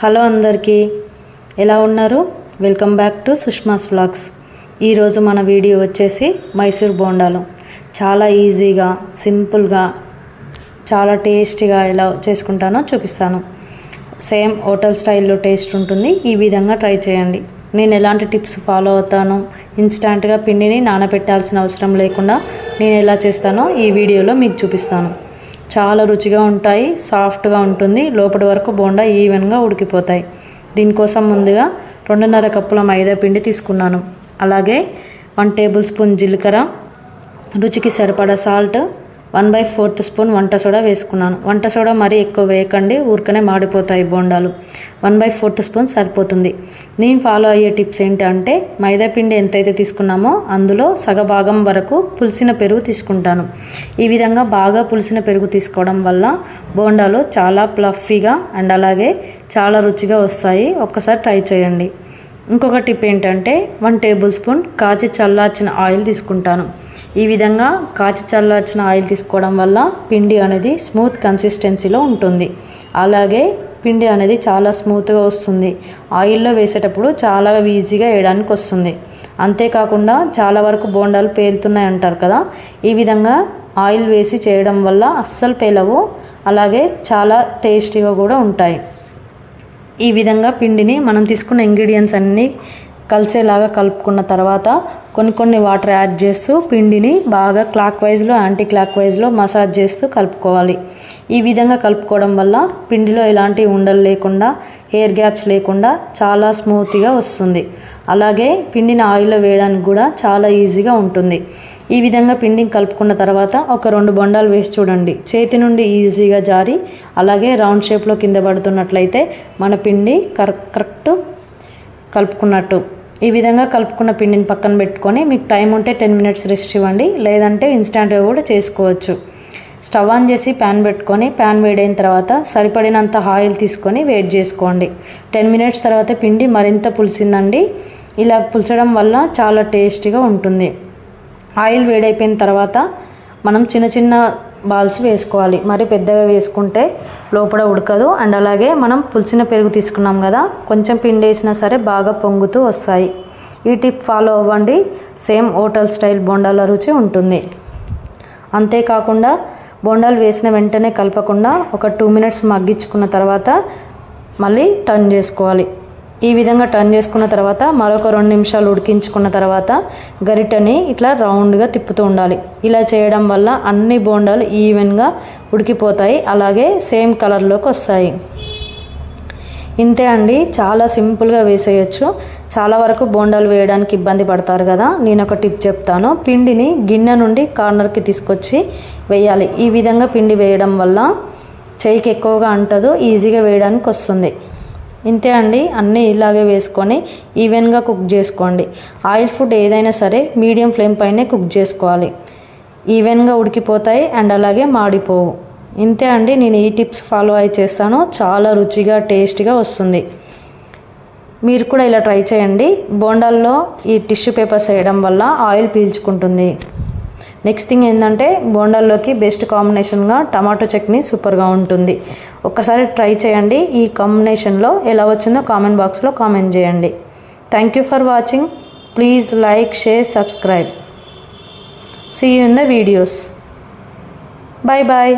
Hello అందరికీ ఎలా ఉన్నారు? Welcome back to Sushma's vlogs. ఈరోజు మన వీడియో వచ్చేసి మైసూర్ బోండాలు. చాలా ఈజీగా సింపుల్గా చాలా టేస్టీగా ఎలా చేసుకుంటానో చూపిస్తాను. సేమ్ హోటల్ స్టైల్లో టేస్ట్ ఉంటుంది. ఈ విధంగా ట్రై చేయండి. నేను ఎలాంటి టిప్స్ ఫాలో అవుతానో, ఇన్స్టాంట్గా పిండిని నానబెట్టాల్సిన అవసరం లేకుండా నేను ఎలా చేస్తానో ఈ వీడియోలో మీకు చూపిస్తాను. చాలా రుచిగా ఉంటాయి, సాఫ్ట్గా ఉంటుంది, లోపటి వరకు బోండా ఈవెన్గా ఉడికిపోతాయి. దీనికోసం ముందుగా 2.5 కప్పుల మైదా పిండి తీసుకున్నాను. అలాగే 1 టేబుల్ స్పూన్ జీలకర్ర, రుచికి సరిపడా సాల్ట్, 1/4 స్పూన్ వంట సోడా వేసుకున్నాను. వంట సోడా మరీ ఎక్కువ వేయకండి, ఊరికనే మాడిపోతాయి బోండాలు. 1/4 స్పూన్ సరిపోతుంది. నేను ఫాలో అయ్యే టిప్స్ ఏంటంటే, మైదా పిండి ఎంతైతే తీసుకున్నామో అందులో సగభాగం వరకు పులిసిన పెరుగు తీసుకుంటాను. ఈ విధంగా బాగా పులిసిన పెరుగు తీసుకోవడం వల్ల బోండాలు చాలా ఫ్లఫీగా అండ్ అలాగే చాలా రుచిగా వస్తాయి. ఒక్కసారి ట్రై చేయండి. ఇంకొక టిప్ ఏంటంటే, 1 టేబుల్ స్పూన్ కాచి చల్లార్చిన ఆయిల్ తీసుకుంటాను. ఈ విధంగా కాచి చల్లార్చిన ఆయిల్ తీసుకోవడం వల్ల పిండి అనేది స్మూత్ కన్సిస్టెన్సీలో ఉంటుంది. అలాగే పిండి అనేది చాలా స్మూత్గా వస్తుంది. ఆయిల్లో వేసేటప్పుడు చాలా ఈజీగా వేయడానికి వస్తుంది. అంతేకాకుండా చాలా వరకు బోండాలు పేలుతున్నాయి అంటారు కదా, ఈ విధంగా ఆయిల్ వేసి చేయడం వల్ల అస్సలు పేలవు. అలాగే చాలా టేస్టీగా కూడా ఉంటాయి. ఈ విధంగా పిండిని మనం తీసుకున్న ఇంగ్రీడియంట్స్ అన్నీ కలిసేలాగా కలుపుకున్న తర్వాత కొన్ని వాటర్ యాడ్ చేస్తూ పిండిని బాగా క్లాక్ వైజ్లో యాంటీ క్లాక్ వైజ్లో మసాజ్ చేస్తూ కలుపుకోవాలి. ఈ విధంగా కలుపుకోవడం వల్ల పిండిలో ఎలాంటి ఉండలు లేకుండా, ఎయిర్ గ్యాప్స్ లేకుండా చాలా స్మూత్గా వస్తుంది. అలాగే పిండిని ఆయిల్లో వేయడానికి కూడా చాలా ఈజీగా ఉంటుంది. ఈ విధంగా పిండిని కలుపుకున్న తర్వాత ఒక 2 బొండాలు వేసి చూడండి. చేతి నుండి ఈజీగా జారి అలాగే రౌండ్ షేప్లో కింద పడుతున్నట్లయితే మన పిండి కరెక్ట్ కలుపుకున్నట్టు. ఈ విధంగా కలుపుకున్న పిండిని పక్కన పెట్టుకొని మీకు టైం ఉంటే 10 మినిట్స్ రెస్ట్ ఇవ్వండి, లేదంటే ఇన్స్టాంట్గా కూడా చేసుకోవచ్చు. స్టవ్ ఆన్ చేసి ప్యాన్ పెట్టుకొని ప్యాన్ వేడైన తర్వాత సరిపడినంత ఆయిల్ తీసుకొని వేడి చేసుకోండి. 10 మినిట్స్ తర్వాత పిండి మరింత పులిసిందండి. ఇలా పులిచడం వల్ల చాలా టేస్టీగా ఉంటుంది. ఆయిల్ వేడైపోయిన తర్వాత మనం చిన్న బాల్స్ వేసుకోవాలి. మరి పెద్దగా వేసుకుంటే లోపల ఉడకదు. అండ్ అలాగే మనం పులిసిన పెరుగు తీసుకున్నాం కదా, కొంచెం పిండి వేసినా సరే బాగా పొంగుతూ వస్తాయి. ఈ టిప్ ఫాలో అవ్వండి. సేమ్ హోటల్ స్టైల్ బోండాల రుచి ఉంటుంది. అంతేకాకుండా బోండాలు వేసిన వెంటనే కలపకుండా ఒక 2 మినిట్స్ మగ్గించుకున్న తర్వాత మళ్ళీ టర్న్ చేసుకోవాలి. ఈ విధంగా టర్న్ చేసుకున్న తర్వాత మరొక 2 నిమిషాలు ఉడికించుకున్న తర్వాత గరిటెని ఇట్లా రౌండ్గా తిప్పుతూ ఉండాలి. ఇలా చేయడం వల్ల అన్ని బోండాలు ఈవెన్గా ఉడికిపోతాయి, అలాగే సేమ్ కలర్లోకి వస్తాయి. ఇంతే అండి, చాలా సింపుల్గా వేసేయచ్చు. చాలా వరకు బోండాలు వేయడానికి ఇబ్బంది పడతారు కదా, నేను ఒక టిప్ చెప్తాను. పిండిని గిన్నె నుండి కార్నర్కి తీసుకొచ్చి వేయాలి. ఈ విధంగా పిండి వేయడం వల్ల చేయికి ఎక్కువగా అంటదు, ఈజీగా వేయడానికి వస్తుంది. ఇంతే అండి, అన్నీ ఇలాగే వేసుకొని ఈవెన్గా కుక్ చేసుకోండి. ఆయిల్ ఫుడ్ ఏదైనా సరే మీడియం ఫ్లేమ్ పైనే కుక్ చేసుకోవాలి. ఈవెన్గా ఉడికిపోతాయి అండ్ అలాగే మాడిపోవు. ఇంతే అండి, నేను ఈ టిప్స్ ఫాలో అయి చేస్తాను. చాలా రుచిగా టేస్టీగా వస్తుంది. మీరు కూడా ఇలా ట్రై చేయండి. బోండాల్లో ఈ టిష్యూ పేపర్స్ వేయడం వల్ల ఆయిల్ పీల్చుకుంటుంది. నెక్స్ట్ థింగ్ ఏంటంటే, బోండాల్లోకి బెస్ట్ కాంబినేషన్గా టమాటో చట్నీ సూపర్గా ఉంటుంది. ఒక్కసారి ట్రై చేయండి. ఈ కాంబినేషన్లో ఎలా వచ్చిందో కామెంట్ బాక్స్లో కామెంట్ చేయండి. Thank you for watching. Please like, share, subscribe. See you in the videos. Bye bye.